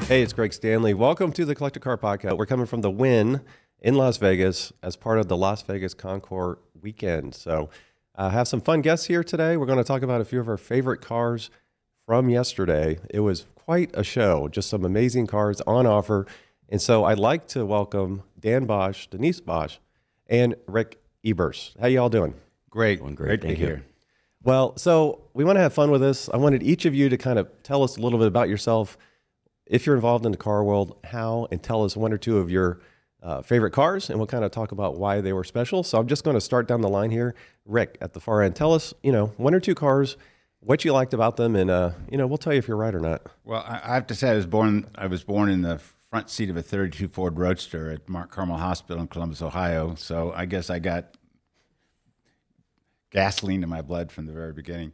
Hey, it's GStanley. Welcome to the Collector Car Podcast. We're coming from the Wynn in Las Vegas as part of the Las Vegas Concours weekend. So have some fun guests here today. We're going to talk about a few of our favorite cars from yesterday. It was quite a show, just some amazing cars on offer. And so I'd like to welcome Dan Bosch, Denise Bosch, and Rick Ebers. How you all doing? Great. Great to be here. Well, so we want to have fun with this. I wanted each of you to kind of tell us a little bit about yourself. If you're involved in the car world, how, and tell us one or two of your favorite cars, and we'll kind of talk about why they were special. So I'm just going to start down the line here. Rick, at the far end, tell us, one or two cars, what you liked about them, and we'll tell you if you're right or not. Well, I have to say I was born in the front seat of a 32 Ford Roadster at Mount Carmel Hospital in Columbus, Ohio. So I guess I got gasoline in my blood from the very beginning.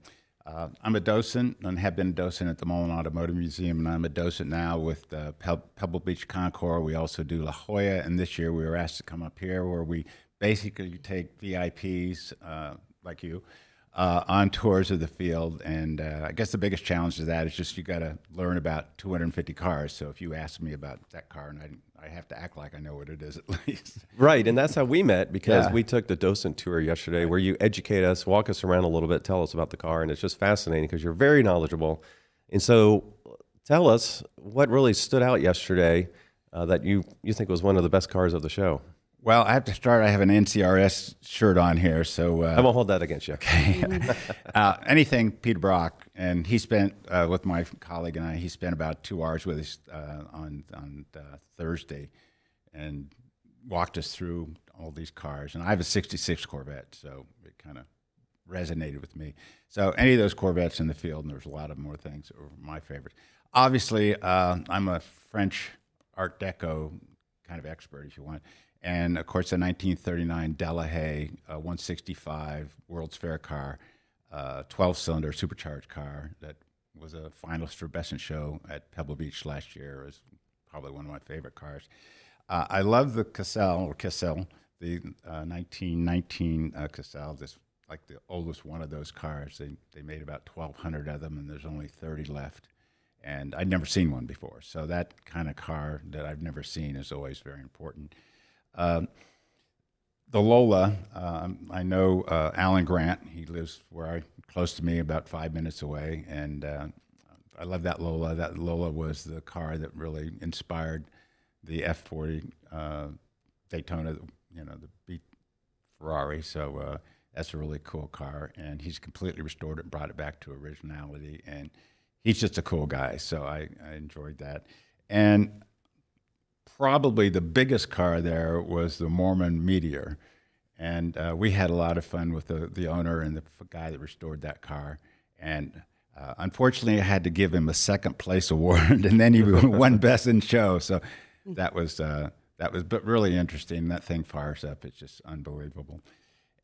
I'm a docent and have been a docent at the Mullen Automotive Museum, and I'm a docent now with Pebble Beach Concours. We also do La Jolla, and this year we were asked to come up here where we basically take VIPs like you on tours of the field. And I guess the biggest challenge to that is just you got to learn about 250 cars. So if you ask me about that car, and I have to act like I know what it is at least. Right, and that's how we met, because we took the docent tour yesterday where you educate us, walk us around a little bit, tell us about the car, and it's just fascinating because you're very knowledgeable. And so tell us what really stood out yesterday that you think was one of the best cars of the show. Well, I have to start. I have an NCRS shirt on here, so I won't hold that against you. Okay. Anything Peter Brock, and he spent with my colleague and I. He spent about 2 hours with us on Thursday, and walked us through all these cars. And I have a '66 Corvette, so it kind of resonated with me. So any of those Corvettes in the field, and there's a lot of more things that were my favorite. Obviously, I'm a French Art Deco kind of expert, if you want. And, of course, a 1939 Delahaye 165 World's Fair car, 12-cylinder supercharged car that was a finalist for Best in Show at Pebble Beach last year. It was probably one of my favorite cars. I love the Cassell, the 1919 Cassell, this like the oldest one of those cars. They made about 1,200 of them, and there's only 30 left. And I'd never seen one before. So that kind of car that I've never seen is always very important. The Lola, I know Alan Grant. He lives close to me, about 5 minutes away, and I love that Lola. That Lola was the car that really inspired the F40 Daytona, the beat Ferrari. So that's a really cool car, and he's completely restored it, brought it back to originality, and he's just a cool guy. So I enjoyed that, and probably the biggest car there was the Mormon Meteor, and we had a lot of fun with the owner and the guy that restored that car. And unfortunately, I had to give him a second place award, and then he won Best in Show. So that was but really interesting. That thing fires up; it's just unbelievable.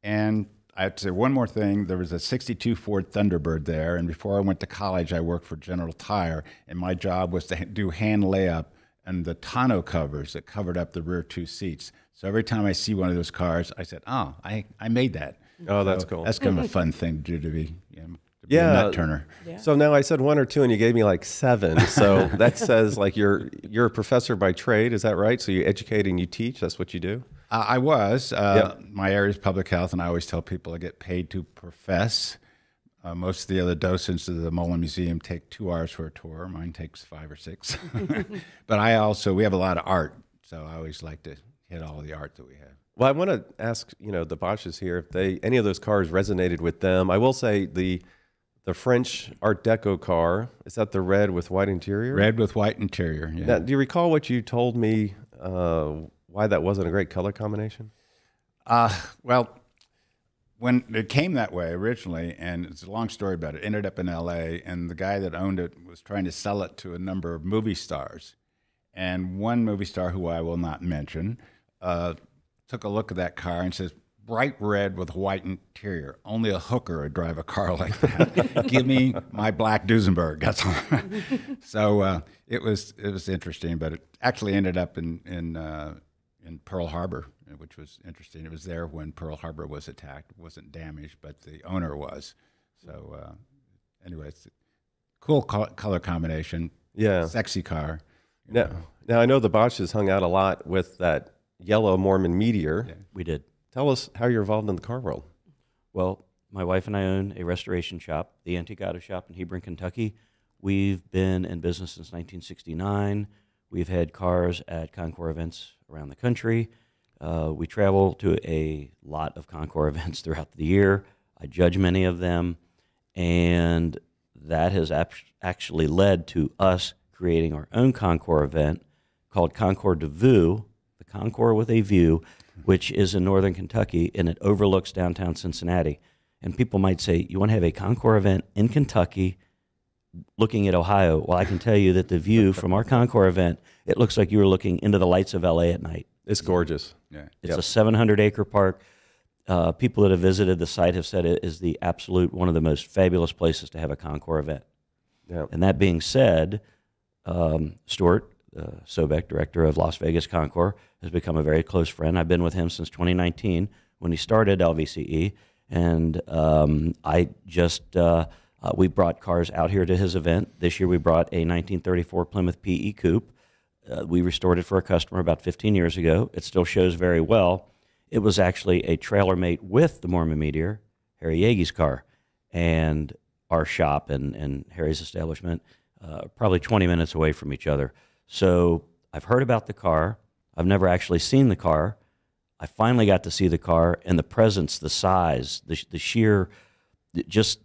And I have to say one more thing. There was a '62 Ford Thunderbird there, and before I went to college, I worked for General Tire, and my job was to do hand layup and the tonneau covers that covered up the rear two seats. So every time I see one of those cars, I said, "Oh, I made that." Oh, that's cool. That's kind of a fun thing to do, to be a nut turner. Yeah. So now I said one or two, and you gave me like 7. So that says like you're a professor by trade. Is that right? So you educate and you teach. That's what you do. I was. My area is public health, and I always tell people I get paid to profess. Most of the other docents of the Mullen Museum take 2 hours for a tour. Mine takes 5 or 6. But we have a lot of art, so I always like to hit all the art that we have. Well, I want to ask, the Bosches here, if any of those cars resonated with them. I will say the French Art Deco car, is that the red with white interior? Red with white interior, yeah. Now, do you recall what you told me, why that wasn't a great color combination? Well, when it came that way originally, and it's a long story about it, ended up in L.A., and the guy that owned it was trying to sell it to a number of movie stars. And one movie star, who I will not mention, took a look at that car and says, "Bright red with white interior. Only a hooker would drive a car like that. Give me my black Duesenberg." That's all. So it was interesting, but it actually ended up in Pearl Harbor, which was interesting. It was there when Pearl Harbor was attacked. It wasn't damaged, but the owner was. So anyway, it's a cool color combination. Yeah. Sexy car. Now I know the Bosch's hung out a lot with that yellow Mormon Meteor. Yeah, we did. Tell us how you're involved in the car world. Well, my wife and I own a restoration shop, the Antique Auto Shop in Hebron, Kentucky. We've been in business since 1969. We've had cars at Concours events around the country. We travel to a lot of Concours events throughout the year. I judge many of them, and that has actually led to us creating our own Concours event called Concours de Vue, the Concours with a View, which is in northern Kentucky, and it overlooks downtown Cincinnati. And people might say, you want to have a Concours event in Kentucky looking at Ohio? Well, I can tell you that the view from our Concours event, it looks like you were looking into the lights of L.A. at night. It's gorgeous. Yeah. It's a 700-acre park. People that have visited the site have said it is the absolute one of the most fabulous places to have a Concours event. Yeah. And that being said, Stuart Sobek, director of Las Vegas Concours, has become a very close friend. I've been with him since 2019 when he started LVCE, and we brought cars out here to his event. This year we brought a 1934 Plymouth PE Coupe. We restored it for a customer about 15 years ago. It still shows very well. It was actually a trailer mate with the Mormon Meteor, Harry Yeage's car, and our shop and Harry's establishment, probably 20 minutes away from each other. So I've heard about the car. I've never actually seen the car. I finally got to see the car, and the presence, the size, the sheer, just,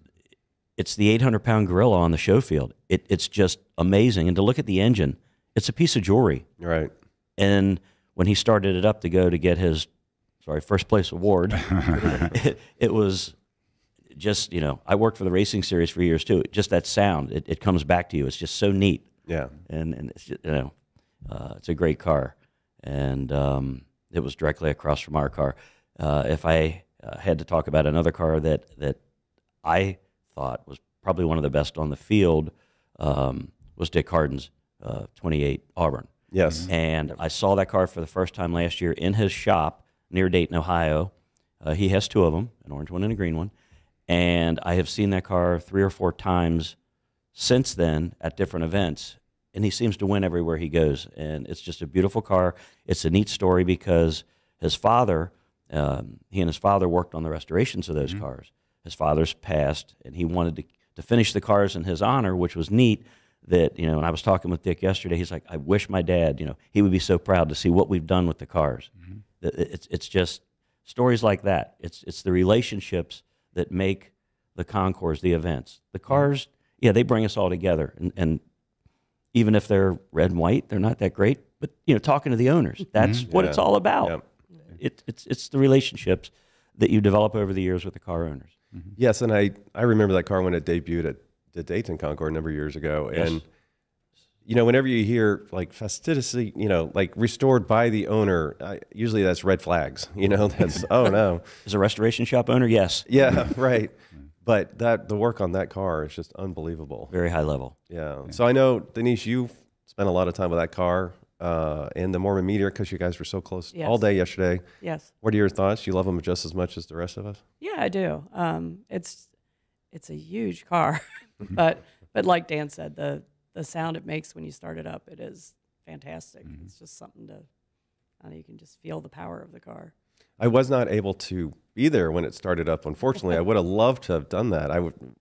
it's the 800-pound gorilla on the show field. It's just amazing. And to look at the engine, it's a piece of jewelry. Right. And when he started it up to go to get his, first place award, it was just, I worked for the racing series for years too. Just that sound, it comes back to you. It's just so neat. Yeah. And it's just, it's a great car. And it was directly across from our car. If I had to talk about another car that I thought was probably one of the best on the field, was Dick Harden's 28 Auburn. Yes. And I saw that car for the first time last year in his shop near Dayton, Ohio. He has two of them, an orange one and a green one. And I have seen that car 3 or 4 times since then at different events. And he seems to win everywhere he goes. And it's just a beautiful car. It's a neat story because his father, he and his father worked on the restorations of those cars. His father's passed, and he wanted to finish the cars in his honor, which was neat. That, and I was talking with Dick yesterday. He's like, I wish my dad, he would be so proud to see what we've done with the cars. It's just stories like that. It's the relationships that make the Concours, the events. The cars, they bring us all together. And even if they're red and white, they're not that great. But, talking to the owners, that's what it's all about. Yeah. It's the relationships that you develop over the years with the car owners. Yes, and I remember that car when it debuted at the Dayton Concours a number of years ago. Yes. And, whenever you hear like fastidiously, like restored by the owner, usually that's red flags, that's, oh no. As a restoration shop owner, yes. Yeah, right. But the work on that car is just unbelievable. Very high level. Yeah. So I know, Denise, you've spent a lot of time with that car and the Mormon Meteor because you guys were so close all day yesterday. Yes. What are your thoughts? You love them just as much as the rest of us? Yeah, I do. It's a huge car, but like Dan said, the sound it makes when you start it up, it is fantastic. It's just something you can just feel the power of the car. I was not able to be there when it started up. Unfortunately, I would have loved to have done that.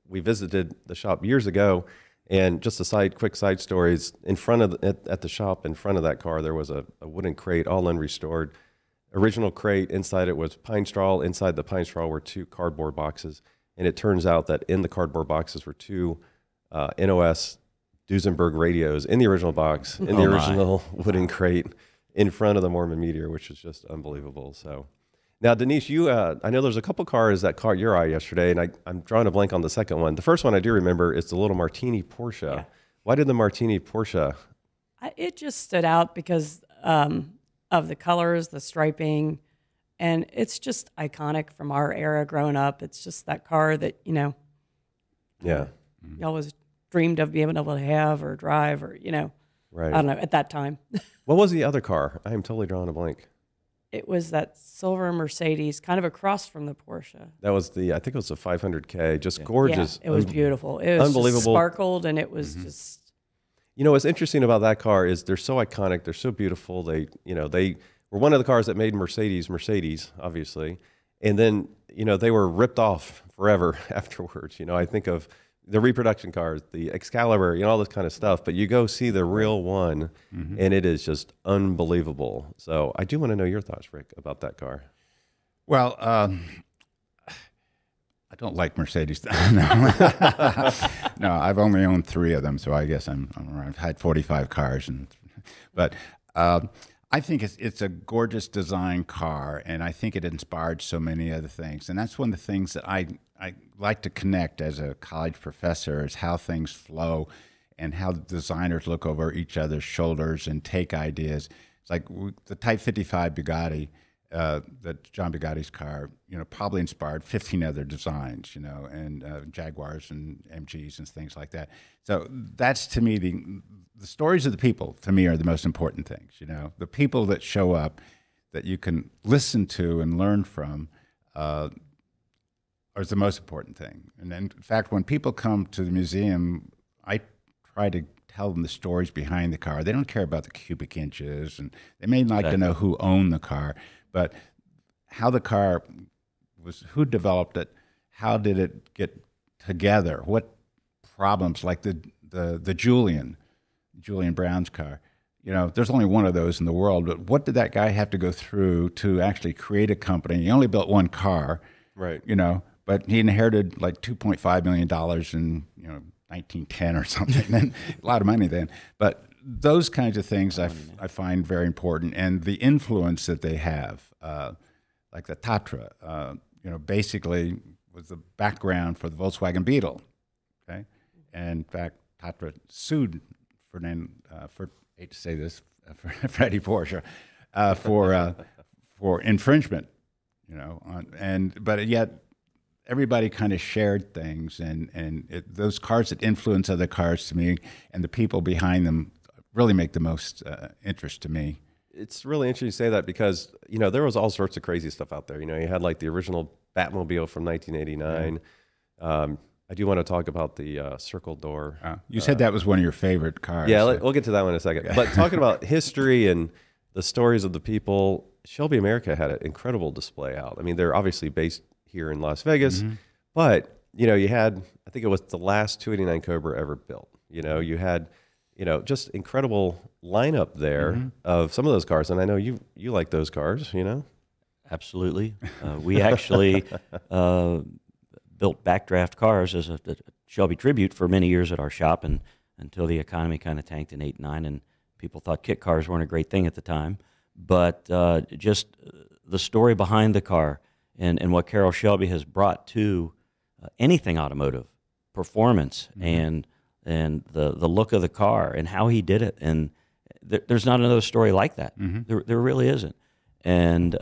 We visited the shop years ago, and just quick side stories. In front of at the shop, in front of that car, there was a wooden crate, all unrestored. Original crate. Inside it was pine straw. Inside the pine straw were 2 cardboard boxes, and it turns out that in the cardboard boxes were 2 NOS Duesenberg radios in the original box, in the original wooden crate, in front of the Mormon Meteor, which is just unbelievable. So. Now, Denise, I know there's a couple cars that caught your eye yesterday, and I'm drawing a blank on the second one. The first one I do remember is the little Martini Porsche. Yeah. Why did the Martini Porsche? It just stood out because of the colors, the striping, and it's just iconic from our era growing up. It's just that car that, you always dreamed of being able to have or drive or, right. I don't know, at that time. What was the other car? I am totally drawing a blank. It was that silver Mercedes, kind of across from the Porsche. That was I think it was a 500K, just gorgeous. Yeah, it was beautiful. It was unbelievable. just sparkled, and it was just. You know, what's interesting about that car is they're so iconic. They're so beautiful. They were one of the cars that made Mercedes, obviously. And then, they were ripped off forever afterwards. I think of the reproduction cars, the Excalibur, all this kind of stuff. But you go see the real one, and it is just unbelievable. So I do want to know your thoughts, Rick, about that car. Well, I don't like Mercedes. No, no, I've only owned 3 of them, so I guess I'm around. I've had 45 cars, but I think it's a gorgeous design car, and I think it inspired so many other things. And that's one of the things that I like to connect as a college professor, is how things flow and how designers look over each other's shoulders and take ideas. It's like the Type 55 Bugatti. That John Bugatti's car, probably inspired 15 other designs, and Jaguars and MGs and things like that. So that's, to me, the stories of the people, to me, are the most important things. The people that show up that you can listen to and learn from are the most important thing. And then, in fact, when people come to the museum, I try to tell them the stories behind the car. They don't care about the cubic inches, and they may like to know who owned the car. But how the car was, who developed it, how did it get together, what problems, like the Julian Brown's car. There's only one of those in the world, but what did that guy have to go through to actually create a company? He only built one car, right? But he inherited like $2.5 million in 1910 or something, and a lot of money then. But those kinds of things I find very important, and the influence that they have, like the Tatra, basically was the background for the Volkswagen Beetle. Okay, and in fact, Tatra sued hate to say this, Freddie Porsche, for infringement. But yet everybody kind of shared things, and those cars that influence other cars, to me, and the people behind them, really make the most interest to me. It's really interesting you say that, because there was all sorts of crazy stuff out there. You had like the original Batmobile from 1989. I do want to talk about the circle door. You said that was one of your favorite cars. Yeah, we'll get to that one in a second. But talking about history and the stories of the people, Shelby America had an incredible display out. I mean, they're obviously based here in Las Vegas, but you had, I think it was the last 289 Cobra ever built. You had just incredible lineup there of some of those cars. And I know you like those cars, Absolutely. We actually built backdraft cars as a Shelby tribute for many years at our shop, and until the economy kind of tanked in 8 and 9, and people thought kit cars weren't a great thing at the time. But just the story behind the car and what Carroll Shelby has brought to anything automotive, performance, and the look of the car and how he did it. And there's not another story like that. There really isn't. And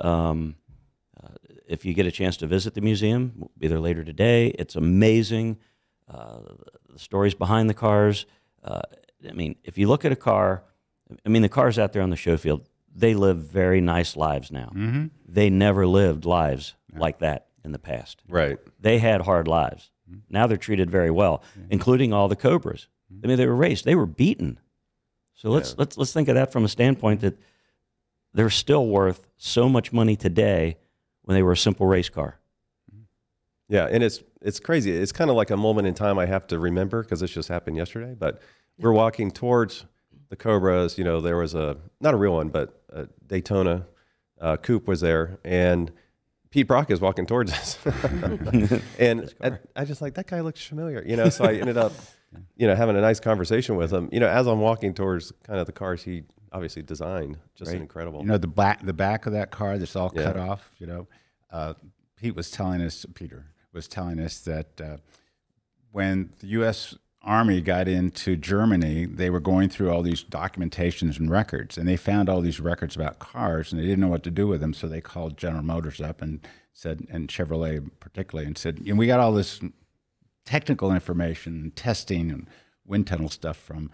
if you get a chance to visit the museum, we'll be there later today. It's amazing. The stories behind the cars. I mean, if you look at a car, the cars out there on the show field, they live very nice lives now. They never lived lives like that in the past. Right. They had hard lives. Now they're treated very well, including all the Cobras. I mean, they were raced. They were beaten. So let's think of that from a standpoint that they're still worth so much money today when they were a simple race car. Yeah, and it's crazy. It's kind of like a moment in time I have to remember, because this just happened yesterday. But we're walking towards the Cobras. There was not a real one, but a Daytona coupe was there, and Pete Brock is walking towards us. And I just like, that guy looks familiar, so I ended up, having a nice conversation with him, as I'm walking towards kind of the cars he obviously designed. Just incredible. The back of that car that's all cut off, Peter was telling us that when the U.S. Army got into Germany, they were going through all these documentations and records, and they found all these records about cars, and they didn't know what to do with them, so they called General Motors up and said, and Chevrolet particularly, and said, we got all this technical information and testing and wind tunnel stuff from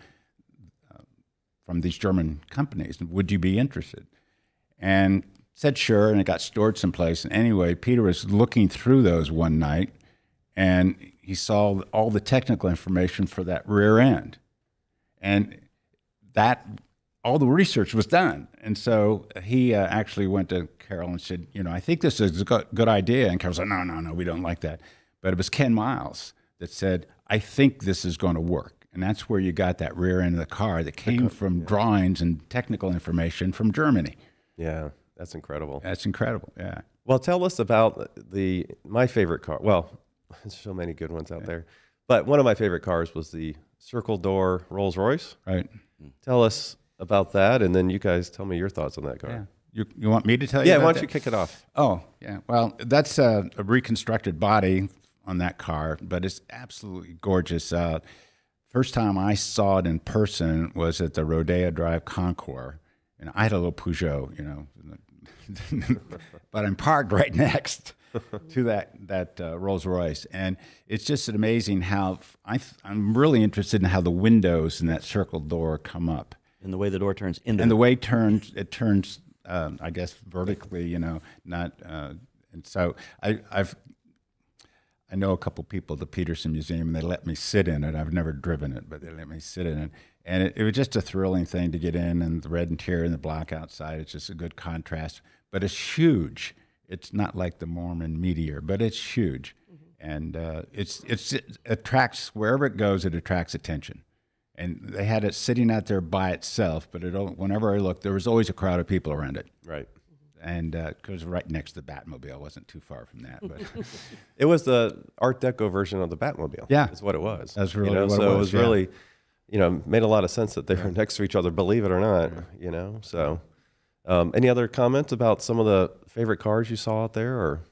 these German companies. Would you be interested? And said sure, and it got stored someplace. And anyway, Peter was looking through those one night, and he saw all the technical information for that rear end. And that all the research was done. And so he actually went to Carol and said, I think this is a good idea. And Carol said, no, we don't like that. But it was Ken Miles that said, I think this is going to work. And that's where you got that rear end of the car that came from drawings and technical information from Germany. Yeah, that's incredible. That's incredible, yeah. Well, tell us about my favorite car. Well, there's so many good ones out there. But one of my favorite cars was the circle door Rolls Royce. Right. Tell us about that, and then you guys tell me your thoughts on that car. Yeah. You want me to tell you Yeah, about why don't that? you kick it off? Oh, yeah. Well, that's a reconstructed body on that car, but it's absolutely gorgeous. First time I saw it in person was at the Rodeo Drive Concours, and I had a little Peugeot, but I'm parked right next to that Rolls Royce, and it's just amazing how I'm really interested in how the windows in that circle door come up, And the way the door turns into and the way it turns, I guess vertically, not, and so I know a couple people at the Peterson Museum, and they let me sit in it. I've never driven it, but they let me sit in it. And it was just a thrilling thing to get in, and the red interior and the black outside. It's just a good contrast. But it's huge. It's not like the Mormon Meteor, but it's huge. And it attracts, wherever it goes, it attracts attention. And they had it sitting out there by itself, but whenever I looked, there was always a crowd of people around it. Right. And it was right next to the Batmobile. Wasn't too far from that. But It was the Art Deco version of the Batmobile. Yeah. Is what it was. That's really what so it it was, was really, made a lot of sense that they were next to each other, believe it or not, So any other comments about some of the favorite cars you saw out there? Or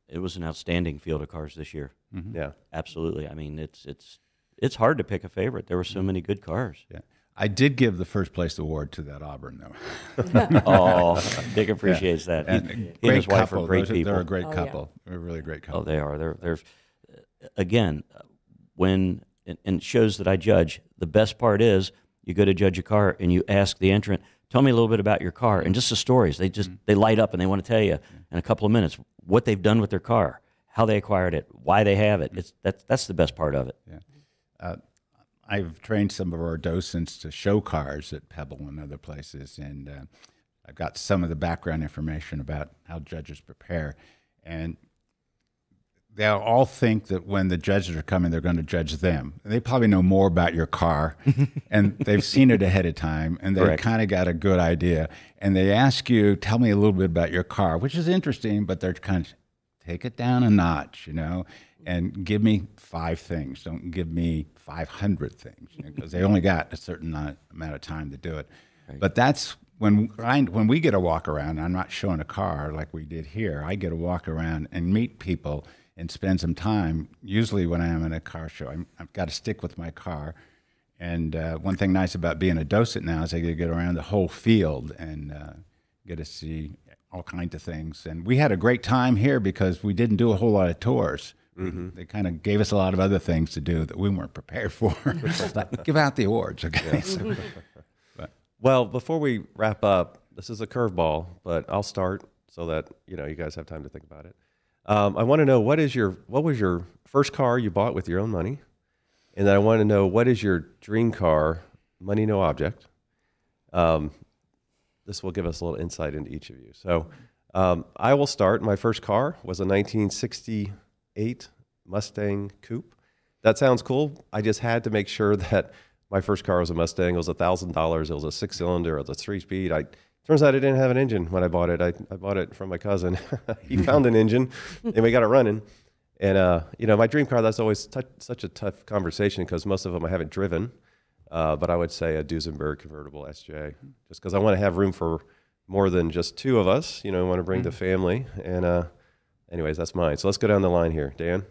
It was an outstanding field of cars this year. Yeah. Absolutely. I mean, it's hard to pick a favorite. There were so many good cars. yeah. I did give the first place award to that Auburn, though. Oh, Dick appreciates that. And He and great his wife couple. are great people. They're a great Oh, yeah. couple. They're a really great couple. Oh, they are. They're again, when and it shows that I judge. The best part is you go to judge a car and you ask the entrant, "Tell me a little bit about your car," and just the stories. They light up and they want to tell you in a couple of minutes what they've done with their car, how they acquired it, why they have it. That's the best part of it. Yeah. I've trained some of our docents to show cars at Pebble and other places, and I've got some of the background information about how judges prepare. And they'll all think that when the judges are coming, they're going to judge them. And they probably know more about your car, and they've seen it ahead of time, and they've kind of got a good idea. And they ask you, tell me a little bit about your car, which is interesting, but they're kind of, take it down a notch, and give me 5 things. Don't give me 500 things, because they only got a certain amount of time to do it. Right. But that's when we get a walk around. I'm not showing a car like we did here. I get a walk around and meet people and spend some time. Usually when I'm in a car show, I've got to stick with my car. And one thing nice about being a docent now is I get to get around the whole field and get to see all kinds of things. And we had a great time here because we didn't do a whole lot of tours. Mm-hmm. They kind of gave us a lot of other things to do that we weren't prepared for. Like, give out the awards, okay? Well, before we wrap up, this is a curveball, but I'll start so that you guys have time to think about it. I want to know what was your first car you bought with your own money, and then I want to know what is your dream car, money no object. This will give us a little insight into each of you. So I will start. My first car was a 1968 Mustang Coupe. That sounds cool. I just had to make sure that my first car was a Mustang. It was $1,000. It was a 6-cylinder. It was a 3-speed. Turns out it didn't have an engine when I bought it. I bought it from my cousin. He found an engine, and we got it running. And my dream car, that's always such a tough conversation because most of them I haven't driven. But I would say a Duesenberg convertible SJ, just because I want to have room for more than just 2 of us. I want to bring the family. And anyways, that's mine. So let's go down the line here. Dan?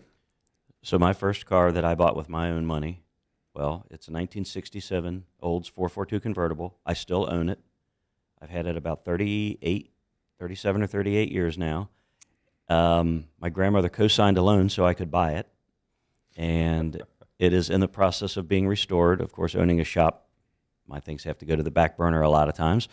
So my first car that I bought with my own money, well, it's a 1967 Olds 442 convertible. I still own it. I've had it about 37 or 38 years now. My grandmother co-signed a loan so I could buy it. And it is in the process of being restored. Of course, owning a shop, my things have to go to the back burner a lot of times.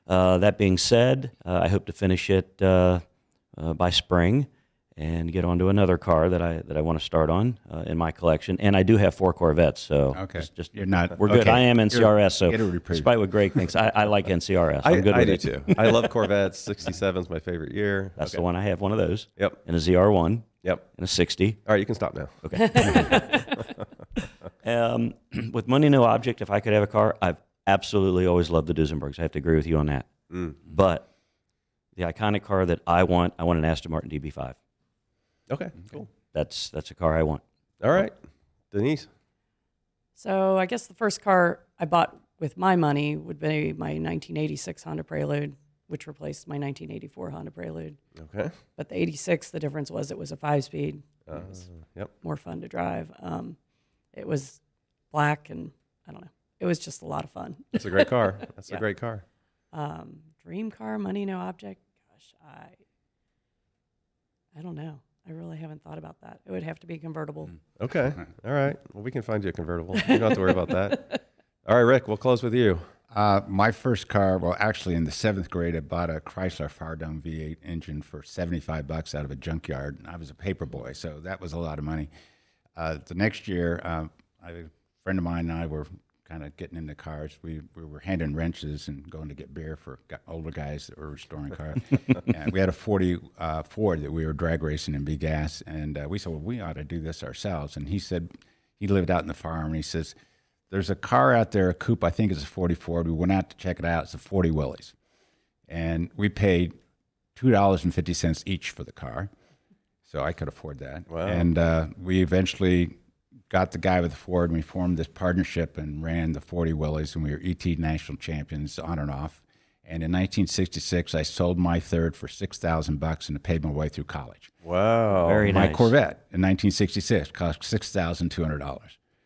That being said, I hope to finish it by spring. and get onto another car that I want to start on in my collection. And I do have 4 Corvettes, so Okay. just You're not. we're good. okay. I am NCRS, so Get a reprieve. despite what Greg thinks, I like NCRS. I'm good I with do it. too. I love Corvettes. 67 is my favorite year. That's the one I have. One of those. Yep. And a ZR1 Yep. and a 60. All right, you can stop now. With money no object, if I could have a car, I've absolutely always loved the Duesenbergs. I have to agree with you on that. But the iconic car that I want an Aston Martin DB5. Okay, cool. That's a car I want. All right, Denise. So I guess the first car I bought with my money would be my 1986 Honda Prelude, which replaced my 1984 Honda Prelude. Okay. But the 86, the difference was it was a 5-speed. It was Yep. more fun to drive. It was black, and I don't know. It was just a lot of fun. That's a great car. That's a Yeah. great car. Dream car, money no object. Gosh, I don't know. I really haven't thought about that. It would have to be convertible. Okay. All right. Well, we can find you a convertible. You don't have to worry about that. All right, Rick, we'll close with you. My first car, well, actually in the 7th grade, I bought a Chrysler Fire-Dome V8 engine for $75 out of a junkyard. I was a paper boy, so that was a lot of money. The next year, a friend of mine and I were kind of getting into cars. We were handing wrenches and going to get beer for older guys that were restoring cars. And we had a 40 Ford that we were drag racing in B-gas, and we said, well, we ought to do this ourselves. And he said, he lived out in the farm, and he says, there's a car out there, a coupe, I think it's a 40 Ford. We went out to check it out. It's a 40 Willys. And we paid $2.50 each for the car. So I could afford that. Wow. And we eventually got the guy with the Ford, and we formed this partnership and ran the 40 Willys, and we were ET national champions on and off. And in 1966, I sold my third for $6,000 and paid my way through college. Wow. Very My nice. Corvette in 1966 cost $6,200.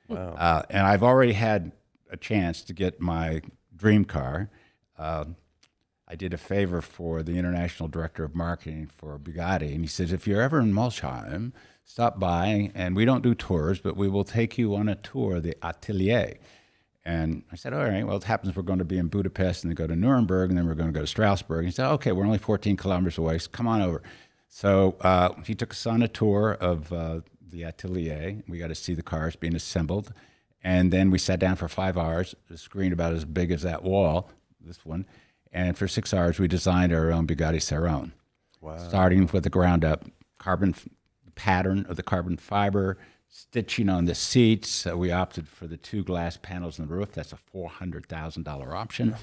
Wow. And I've already had a chance to get my dream car. I did a favor for the international director of marketing for Bugatti, and he says, if you're ever in Molsheim, stop by, and we don't do tours, but we will take you on a tour of the atelier. And I said, all right, well, it happens we're going to be in Budapest, and then go to Nuremberg, and then we're going to go to Strasbourg. And he said, okay, we're only 14 kilometers away, so come on over. So he took us on a tour of the atelier. We got to see the cars being assembled. And then we sat down for 5 hours, a screen about as big as that wall, this one. And for 6 hours, we designed our own Bugatti Chiron. Wow. Starting with the ground up, carbon pattern of the carbon fiber, stitching on the seats. We opted for the 2 glass panels on the roof. That's a $400,000 option.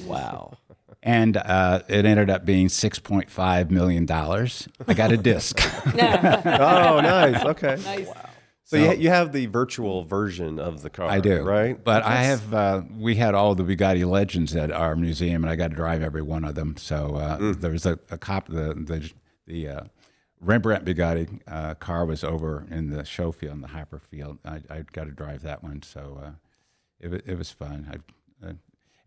Wow. And it ended up being $6.5 million. I got a disc. Oh, nice. Okay. Nice. So you have the virtual version of the car. I do, right? But I have. We had all the Bugatti legends at our museum, and I got to drive every one of them. So there was a cop. The Rembrandt Bugatti car was over in the show field, in the Hyper field. I got to drive that one, so it was fun.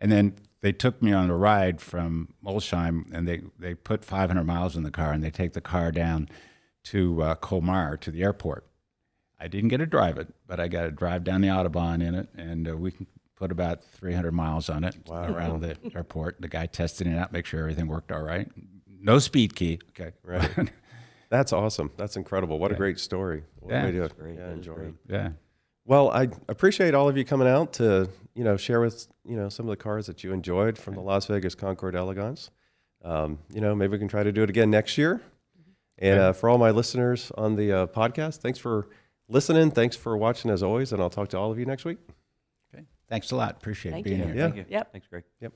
And then they took me on a ride from Molsheim, and they put 500 miles in the car, and they take the car down to Colmar, to the airport. I didn't get to drive it, but I got to drive down the Autobahn in it, and we can put about 300 miles on it around the airport. The guy tested it out, make sure everything worked all right. No speed key. Okay. Right. That's awesome. That's incredible. What a great story. What a way to great. enjoy it. Yeah. Well, I appreciate all of you coming out to, share with, some of the cars that you enjoyed from the Las Vegas Concours d'Elegance. Maybe we can try to do it again next year. And for all my listeners on the podcast, thanks for listening. Thanks for watching as always. And I'll talk to all of you next week. Okay. Thanks a lot. Appreciate Thank being you. here. Yeah. Thank you. Yep. Thanks, Greg. Yep.